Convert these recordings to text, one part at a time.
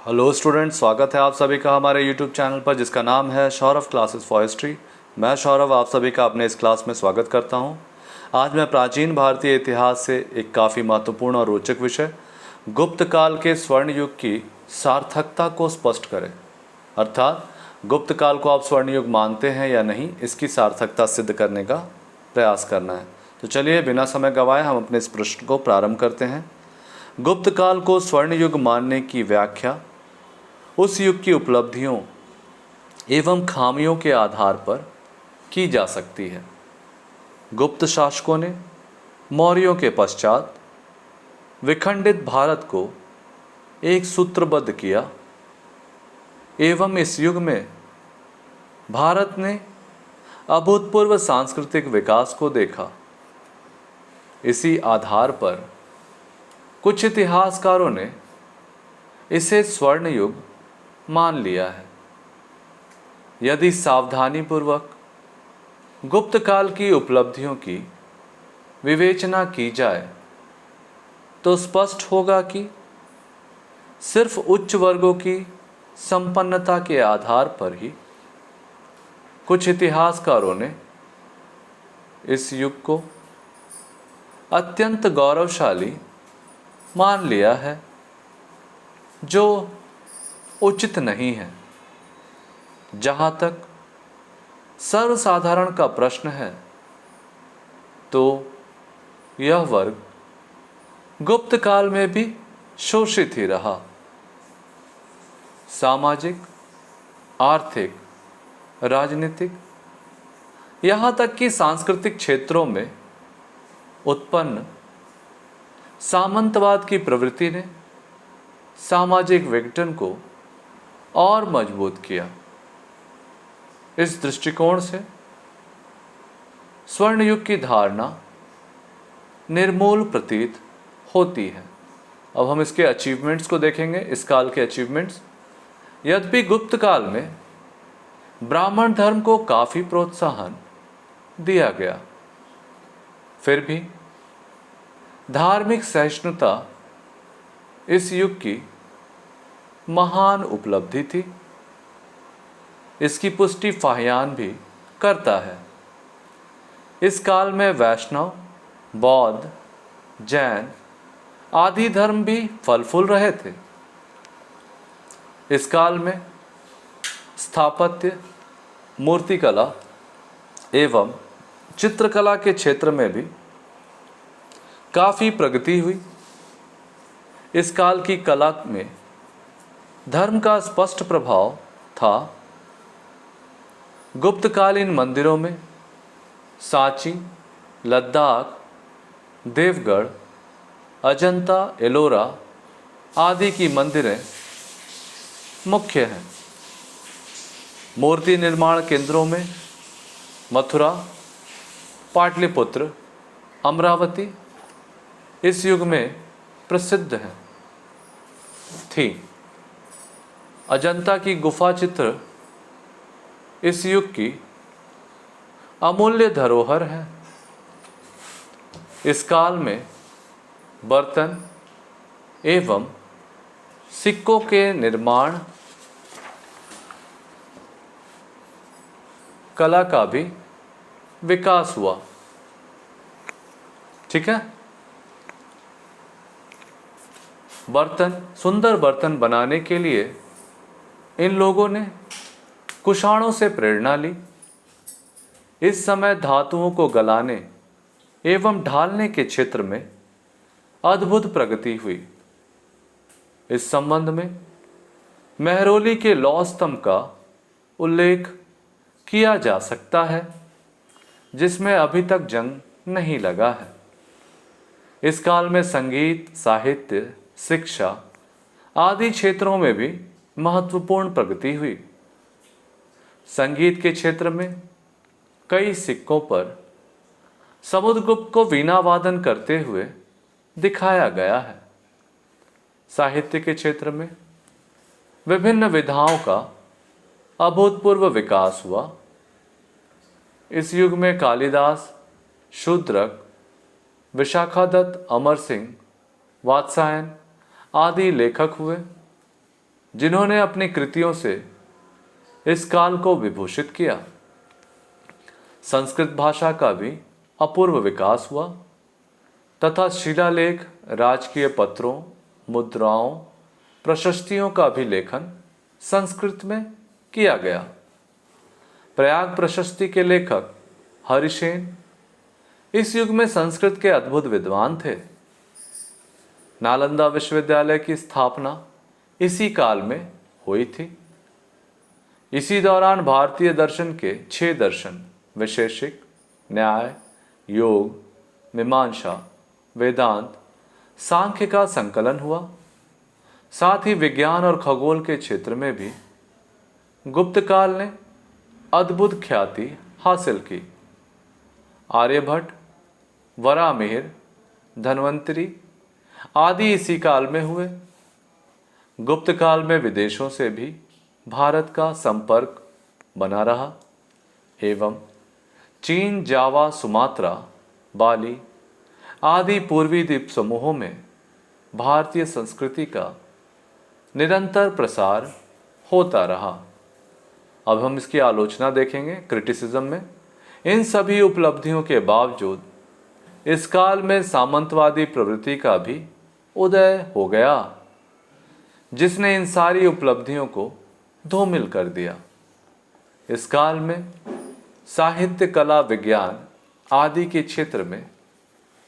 Hello student, स्वागत है आप सभी का हमारे यूट्यूब चैनल पर जिसका नाम है सौरभ क्लासेस फॉर हिस्ट्री। मैं सौरभ आप सभी का अपने इस क्लास में स्वागत करता हूं। आज मैं प्राचीन भारतीय इतिहास से एक काफ़ी महत्वपूर्ण और रोचक विषय गुप्त काल के स्वर्ण युग की सार्थकता को स्पष्ट करें। अर्थात गुप्त काल को आप स्वर्ण युग मानते हैं या नहीं, इसकी सार्थकता सिद्ध करने का प्रयास करना है। तो चलिए बिना समय गंवाए हम अपने इस प्रश्न को प्रारंभ करते हैं। गुप्त काल को स्वर्ण युग मानने की व्याख्या उस युग की उपलब्धियों एवं खामियों के आधार पर की जा सकती है। गुप्त शासकों ने मौर्यों के पश्चात विखंडित भारत को एक सूत्रबद्ध किया एवं इस युग में भारत ने अभूतपूर्व सांस्कृतिक विकास को देखा। इसी आधार पर कुछ इतिहासकारों ने इसे स्वर्ण युग मान लिया है। यदि सावधानीपूर्वक गुप्त काल की उपलब्धियों की विवेचना की जाए तो स्पष्ट होगा कि सिर्फ उच्च वर्गों की संपन्नता के आधार पर ही कुछ इतिहासकारों ने इस युग को अत्यंत गौरवशाली मान लिया है, जो उचित नहीं है। जहाँ तक सर्वसाधारण का प्रश्न है तो यह वर्ग गुप्त काल में भी शोषित ही रहा। सामाजिक, आर्थिक, राजनीतिक, यहाँ तक कि सांस्कृतिक क्षेत्रों में उत्पन्न सामंतवाद की प्रवृत्ति ने सामाजिक विघटन को और मजबूत किया। इस दृष्टिकोण से स्वर्ण युग की धारणा निर्मूल प्रतीत होती है। अब हम इसके अचीवमेंट्स को देखेंगे, इस काल के अचीवमेंट्स। यद्यपि गुप्त काल में ब्राह्मण धर्म को काफ़ी प्रोत्साहन दिया गया, फिर भी धार्मिक सहिष्णुता इस युग की महान उपलब्धि थी। इसकी पुष्टि फाहियान भी करता है। इस काल में वैष्णव, बौद्ध, जैन आदि धर्म भी फल फूल रहे थे। इस काल में स्थापत्य, मूर्तिकला एवं चित्रकला के क्षेत्र में भी काफ़ी प्रगति हुई। इस काल की कला में धर्म का स्पष्ट प्रभाव था। गुप्तकालीन मंदिरों में सांची, लद्दाख, देवगढ़, अजंता, एलोरा आदि की मंदिरें मुख्य हैं। मूर्ति निर्माण केंद्रों में मथुरा, पाटलिपुत्र, अमरावती इस युग में प्रसिद्ध हैं थी। अजंता की गुफा चित्र इस युग की अमूल्य धरोहर है। इस काल में बर्तन एवं सिक्कों के निर्माण कला का भी विकास हुआ। ठीक है। बर्तन, सुंदर बर्तन बनाने के लिए इन लोगों ने कुषाणों से प्रेरणा ली। इस समय धातुओं को गलाने एवं ढालने के क्षेत्र में अद्भुत प्रगति हुई। इस संबंध में मेहरौली के लौह स्तंभ का उल्लेख किया जा सकता है, जिसमें अभी तक जंग नहीं लगा है। इस काल में संगीत, साहित्य, शिक्षा आदि क्षेत्रों में भी महत्वपूर्ण प्रगति हुई। संगीत के क्षेत्र में कई सिक्कों पर समुद्रगुप्त को वीणा वादन करते हुए दिखाया गया है। साहित्य के क्षेत्र में विभिन्न विधाओं का अभूतपूर्व विकास हुआ। इस युग में कालिदास, शूद्रक, विशाखादत्त, अमर सिंह, वात्सायन आदि लेखक हुए। जिन्होंने अपनी कृतियों से इस काल को विभूषित किया। संस्कृत भाषा का भी अपूर्व विकास हुआ तथा शिलालेख, राजकीय पत्रों, मुद्राओं, प्रशस्तियों का भी लेखन संस्कृत में किया गया। प्रयाग प्रशस्ति के लेखक हरिसेन इस युग में संस्कृत के अद्भुत विद्वान थे। नालंदा विश्वविद्यालय की स्थापना इसी काल में हुई थी। इसी दौरान भारतीय दर्शन के 6 दर्शन वैशेषिक, न्याय, योग, मीमांसा, वेदांत, सांख्य का संकलन हुआ। साथ ही विज्ञान और खगोल के क्षेत्र में भी गुप्त काल ने अद्भुत ख्याति हासिल की। आर्यभट्ट, वराहमिहिर, धन्वंतरी आदि इसी काल में हुए। गुप्त काल में विदेशों से भी भारत का संपर्क बना रहा एवं चीन, जावा, सुमात्रा, बाली आदि पूर्वी द्वीप समूहों में भारतीय संस्कृति का निरंतर प्रसार होता रहा। अब हम इसकी आलोचना देखेंगे क्रिटिसिज्म में। इन सभी उपलब्धियों के बावजूद इस काल में सामंतवादी प्रवृत्ति का भी उदय हो गया, जिसने इन सारी उपलब्धियों को धूमिल कर दिया। इस काल में साहित्य, कला, विज्ञान आदि के क्षेत्र में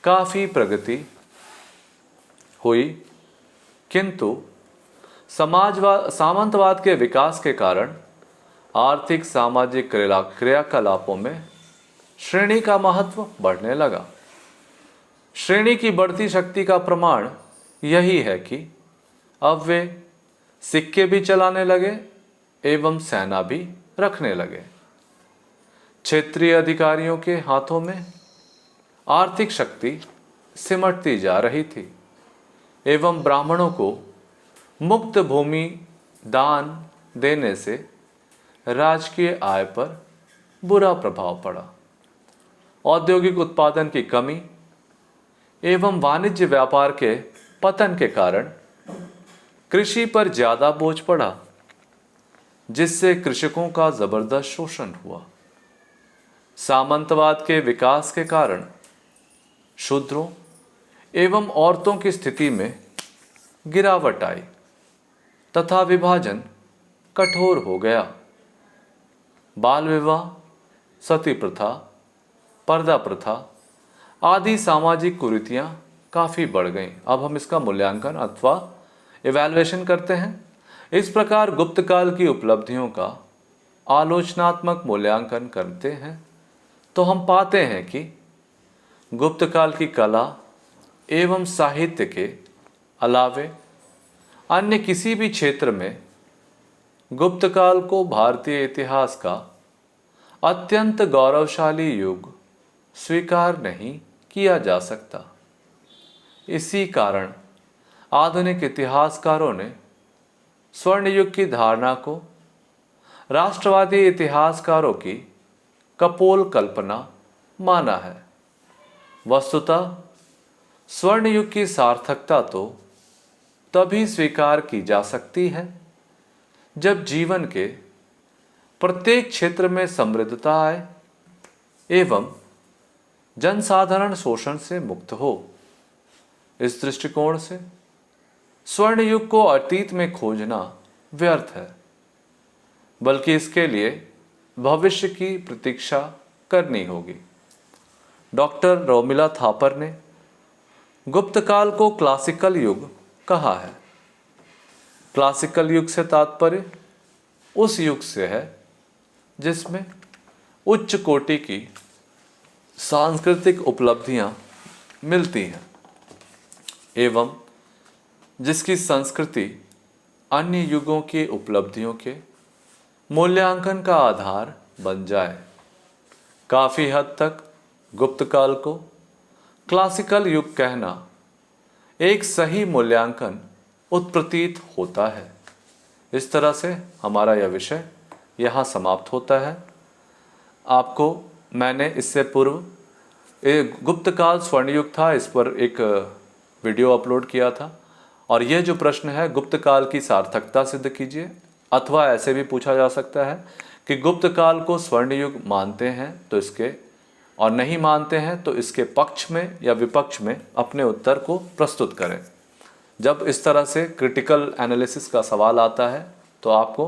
काफ़ी प्रगति हुई, किंतु सामंतवाद के विकास के कारण आर्थिक, सामाजिक क्रियाकलापों में श्रेणी का महत्व बढ़ने लगा। श्रेणी की बढ़ती शक्ति का प्रमाण यही है कि अब वे सिक्के भी चलाने लगे एवं सेना भी रखने लगे। क्षेत्रीय अधिकारियों के हाथों में आर्थिक शक्ति सिमटती जा रही थी एवं ब्राह्मणों को मुक्त भूमि दान देने से राजकीय आय पर बुरा प्रभाव पड़ा। औद्योगिक उत्पादन की कमी एवं वाणिज्य व्यापार के पतन के कारण कृषि पर ज़्यादा बोझ पड़ा, जिससे कृषकों का जबरदस्त शोषण हुआ। सामंतवाद के विकास के कारण शूद्रों एवं औरतों की स्थिति में गिरावट आई तथा विभाजन कठोर हो गया। बाल विवाह, सती प्रथा, पर्दा प्रथा आदि सामाजिक कुरीतियां काफ़ी बढ़ गईं। अब हम इसका मूल्यांकन अथवा इवैल्यूएशन करते हैं। इस प्रकार गुप्त काल की उपलब्धियों का आलोचनात्मक मूल्यांकन करते हैं तो हम पाते हैं कि गुप्त काल की कला एवं साहित्य के अलावे अन्य किसी भी क्षेत्र में गुप्त काल को भारतीय इतिहास का अत्यंत गौरवशाली युग स्वीकार नहीं किया जा सकता। इसी कारण आधुनिक इतिहासकारों ने स्वर्ण युग की धारणा को राष्ट्रवादी इतिहासकारों की कपोल कल्पना माना है। वस्तुतः स्वर्ण युग की सार्थकता तो तभी स्वीकार की जा सकती है जब जीवन के प्रत्येक क्षेत्र में समृद्धता आए एवं जनसाधारण शोषण से मुक्त हो। इस दृष्टिकोण से स्वर्ण युग को अतीत में खोजना व्यर्थ है, बल्कि इसके लिए भविष्य की प्रतीक्षा करनी होगी। डॉक्टर रोमिला थापर ने गुप्त काल को क्लासिकल युग कहा है। क्लासिकल युग से तात्पर्य उस युग से है जिसमें उच्च कोटि की सांस्कृतिक उपलब्धियां मिलती हैं एवं जिसकी संस्कृति अन्य युगों की उपलब्धियों के मूल्यांकन का आधार बन जाए। काफ़ी हद तक गुप्त काल को क्लासिकल युग कहना एक सही मूल्यांकन उत्प्रतीत होता है। इस तरह से हमारा यह विषय यहाँ समाप्त होता है। आपको मैंने इससे पूर्व गुप्त काल स्वर्ण युग था, इस पर एक वीडियो अपलोड किया था और यह जो प्रश्न है गुप्त काल की सार्थकता सिद्ध कीजिए। अथवा ऐसे भी पूछा जा सकता है कि गुप्त काल को स्वर्ण युग मानते हैं तो इसके, और नहीं मानते हैं तो इसके पक्ष में या विपक्ष में अपने उत्तर को प्रस्तुत करें। जब इस तरह से क्रिटिकल एनालिसिस का सवाल आता है तो आपको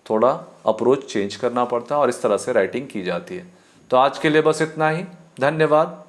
थोड़ा अप्रोच चेंज करना पड़ता है और इस तरह से राइटिंग की जाती है। तो आज के लिए बस इतना ही। धन्यवाद।